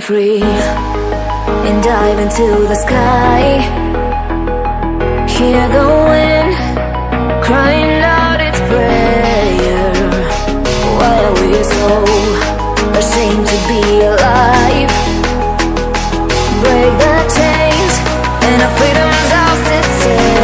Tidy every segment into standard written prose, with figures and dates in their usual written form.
free and dive into the sky. Hear the wind crying out its prayer. Why are we so ashamed to be alive? Break the chains and our freedom's ours to take.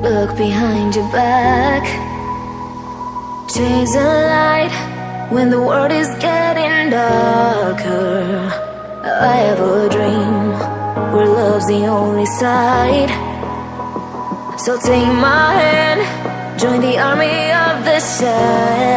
Look behind your back. Chase a light when the world is getting darker. I have a dream where love's the only side. So take my hand, join the army of the shadows.